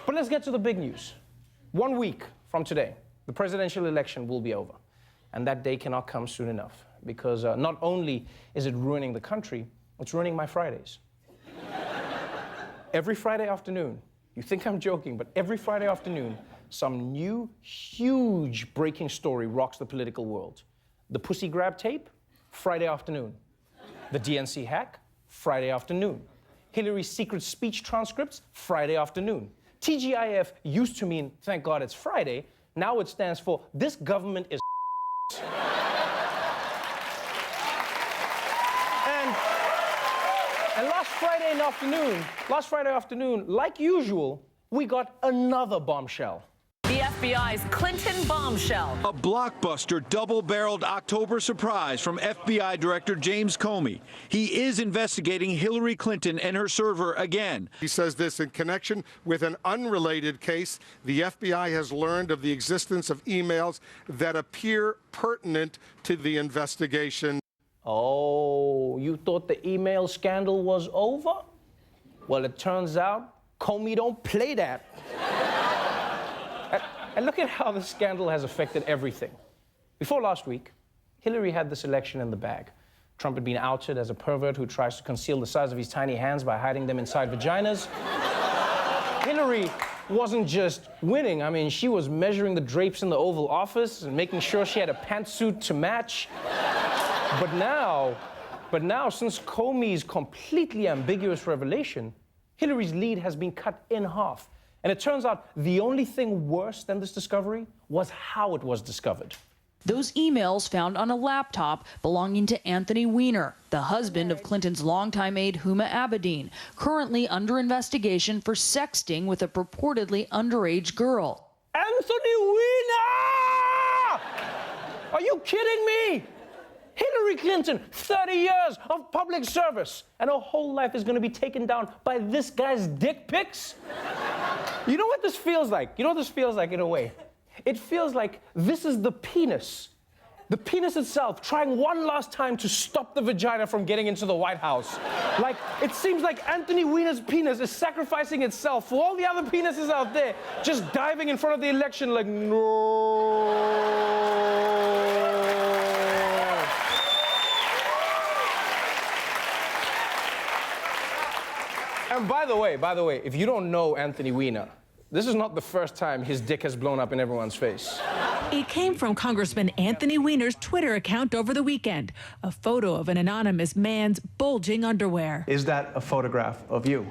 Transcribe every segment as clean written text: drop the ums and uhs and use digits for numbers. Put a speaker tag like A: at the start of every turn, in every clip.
A: But let's get to the big news. 1 week from today, the presidential election will be over. And that day cannot come soon enough, because not only is it ruining the country, it's ruining my Fridays. Every Friday afternoon, you think I'm joking, but every Friday afternoon, some new, huge breaking story rocks the political world. The pussy grab tape, Friday afternoon. The DNC hack, Friday afternoon. Hillary's secret speech transcripts, Friday afternoon. TGIF used to mean, thank God it's Friday. Now it stands for, this government is And last Friday afternoon, like usual, we got another bombshell.
B: The FBI's Clinton bombshell.
C: A blockbuster double-barreled October surprise from FBI Director James Comey. He is investigating Hillary Clinton and her server again.
D: He says this in connection with an unrelated case. The FBI has learned of the existence of emails that appear pertinent to the investigation.
A: Oh, you thought the email scandal was over? Well, it turns out Comey don't play that. And look at how the scandal has affected everything. Before last week, Hillary had this election in the bag. Trump had been outed as a pervert who tries to conceal the size of his tiny hands by hiding them inside vaginas. Hillary wasn't just winning. I mean, she was measuring the drapes in the Oval Office and making sure she had a pantsuit to match. But now, since Comey's completely ambiguous revelation, Hillary's lead has been cut in half. And it turns out the only thing worse than this discovery was how it was discovered.
E: Those emails found on a laptop belonging to Anthony Weiner, the husband of Clinton's longtime aide Huma Abedin, currently under investigation for sexting with a purportedly underage girl.
A: Anthony Weiner! Are you kidding me? Hillary Clinton, 30 years of public service, and her whole life is going to be taken down by this guy's dick pics? You know what this feels like? You know what this feels like in a way? It feels like this is the penis itself, trying one last time to stop the vagina from getting into the White House. Like, it seems like Anthony Weiner's penis is sacrificing itself for all the other penises out there, just diving in front of the election like, no. And by the way, if you don't know Anthony Weiner, this is not the first time his dick has blown up in everyone's face.
F: It came from Congressman Anthony Weiner's Twitter account over the weekend, a photo of an anonymous man's bulging underwear.
G: Is that a photograph of you?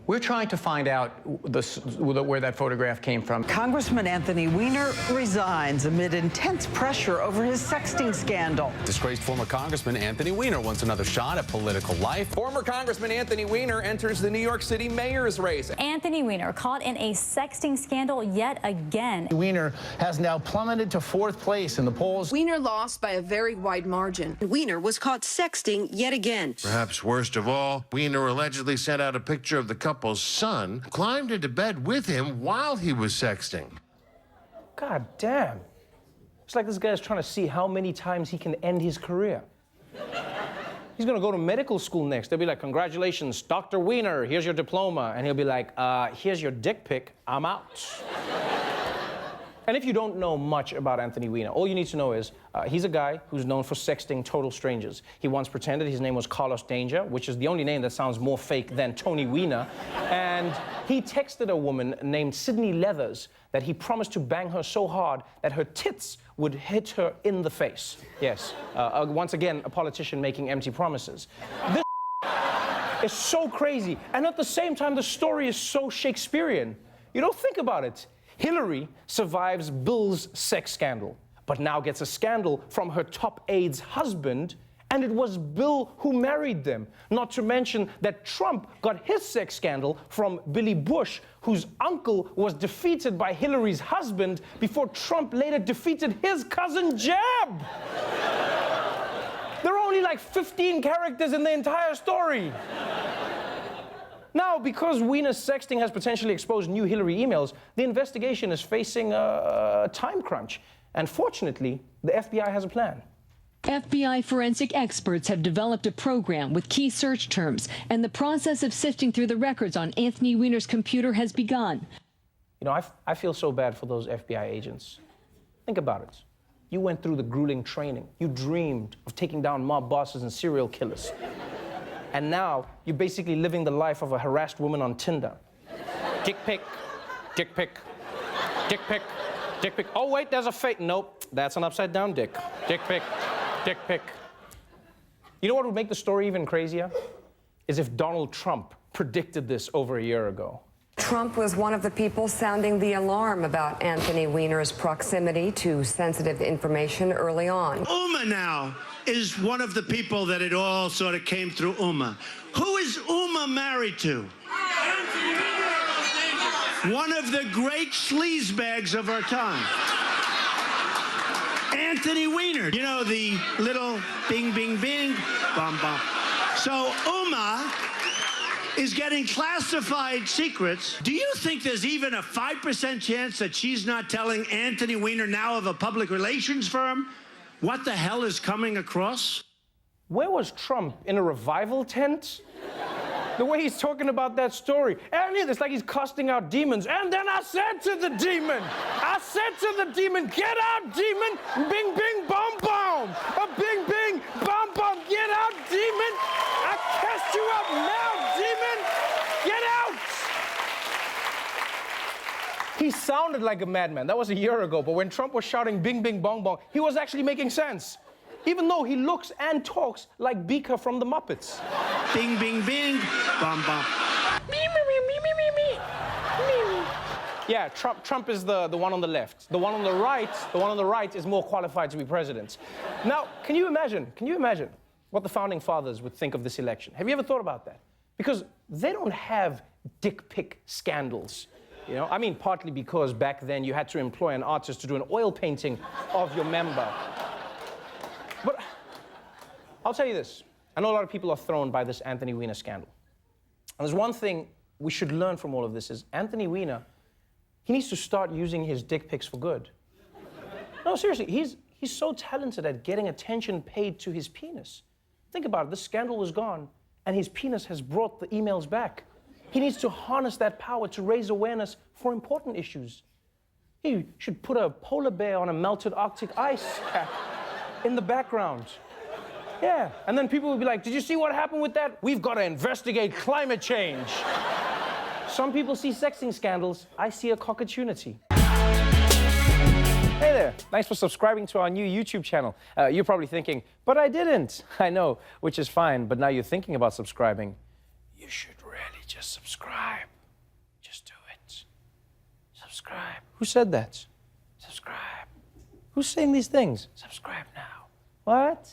G: We're trying to find out where that photograph came from.
H: Congressman Anthony Weiner resigns amid intense pressure over his sexting scandal.
I: Disgraced former Congressman Anthony Weiner wants another shot at political life. Former Congressman Anthony Weiner enters the New York City mayor's race.
J: Anthony Weiner caught in a sexting scandal yet again.
K: Weiner has now plummeted to 4th place in the polls.
L: Weiner lost by a very wide margin. Weiner was caught sexting yet again.
M: Perhaps worst of all, Weiner allegedly sent out a picture of the couple's son, climbed into bed with him while he was sexting.
A: God damn. It's like this guy's trying to see how many times he can end his career. He's gonna go to medical school next. They'll be like, congratulations, Dr. Weiner, here's your diploma. And he'll be like, here's your dick pic, I'm out. And if you don't know much about Anthony Weiner, all you need to know is he's a guy who's known for sexting total strangers. He once pretended his name was Carlos Danger, which is the only name that sounds more fake than Tony Weiner. And he texted a woman named Sydney Leathers that he promised to bang her so hard that her tits would hit her in the face. Yes, once again, a politician making empty promises. This is so crazy. And at the same time, the story is so Shakespearean. You don't think about it. Hillary survives Bill's sex scandal, but now gets a scandal from her top aide's husband, and it was Bill who married them. Not to mention that Trump got his sex scandal from Billy Bush, whose uncle was defeated by Hillary's husband before Trump later defeated his cousin Jeb. There are only like 15 characters in the entire story. Now, because Weiner's sexting has potentially exposed new Hillary emails, the investigation is facing a time crunch. And fortunately, the FBI has a plan.
N: FBI forensic experts have developed a program with key search terms, and the process of sifting through the records on Anthony Weiner's computer has begun.
A: You know, I feel so bad for those FBI agents. Think about it. You went through the grueling training. You dreamed of taking down mob bosses and serial killers. And now you're basically living the life of a harassed woman on Tinder. Dick pic, dick pic, dick pic, dick pic. Oh, wait, there's a fake. Nope, that's an upside down dick. Dick pic, dick pic. You know what would make the story even crazier? Is if Donald Trump predicted this over a year ago.
O: Trump was one of the people sounding the alarm about Anthony Weiner's proximity to sensitive information early on.
P: Uma now is one of the people that it all sort of came through Uma. Who is Uma married to? One of the great sleazebags of our time. Anthony Weiner. You know, the little bing, bing, bing, bum, bum. So Uma is getting classified secrets. Do you think there's even a 5% chance that she's not telling Anthony Weiner, now of a public relations firm, what the hell is coming across?
A: Where was Trump? In a revival tent? The way he's talking about that story. And it's like he's casting out demons. And then I said to the demon, get out, demon! Bing, bing, bom, bom! A bing, bing, bom, bom! Get out, demon! I cast you out now, demon! Get out! He sounded like a madman. That was a year ago. But when Trump was shouting bing, bing, bong, bong, he was actually making sense. Even though he looks and talks like Beaker from the Muppets.
P: Bing, bing, bing, bum, bum.
A: Yeah, Trump is the one on the left. The one on the right is more qualified to be president. Now, can you imagine what the founding fathers would think of this election? Have you ever thought about that? Because they don't have dick pic scandals. You know, I mean, partly because back then you had to employ an artist to do an oil painting of your member. But I'll tell you this. I know a lot of people are thrown by this Anthony Weiner scandal. And there's one thing we should learn from all of this is Anthony Weiner, he needs to start using his dick pics for good. No, seriously, he's so talented at getting attention paid to his penis. Think about it, the scandal was gone, and his penis has brought the emails back. He needs to harness that power to raise awareness for important issues. He should put a polar bear on a melted Arctic ice cap in the background. Yeah, and then people will be like, did you see what happened with that? We've got to investigate climate change. Some people see sexting scandals. I see a cockatooity. Hey there, thanks for subscribing to our new YouTube channel. You're probably thinking, but I didn't. I know, which is fine, but now you're thinking about subscribing. You should really just subscribe. Just do it. Subscribe. Who said that? Subscribe. Who's saying these things? Subscribe now. What?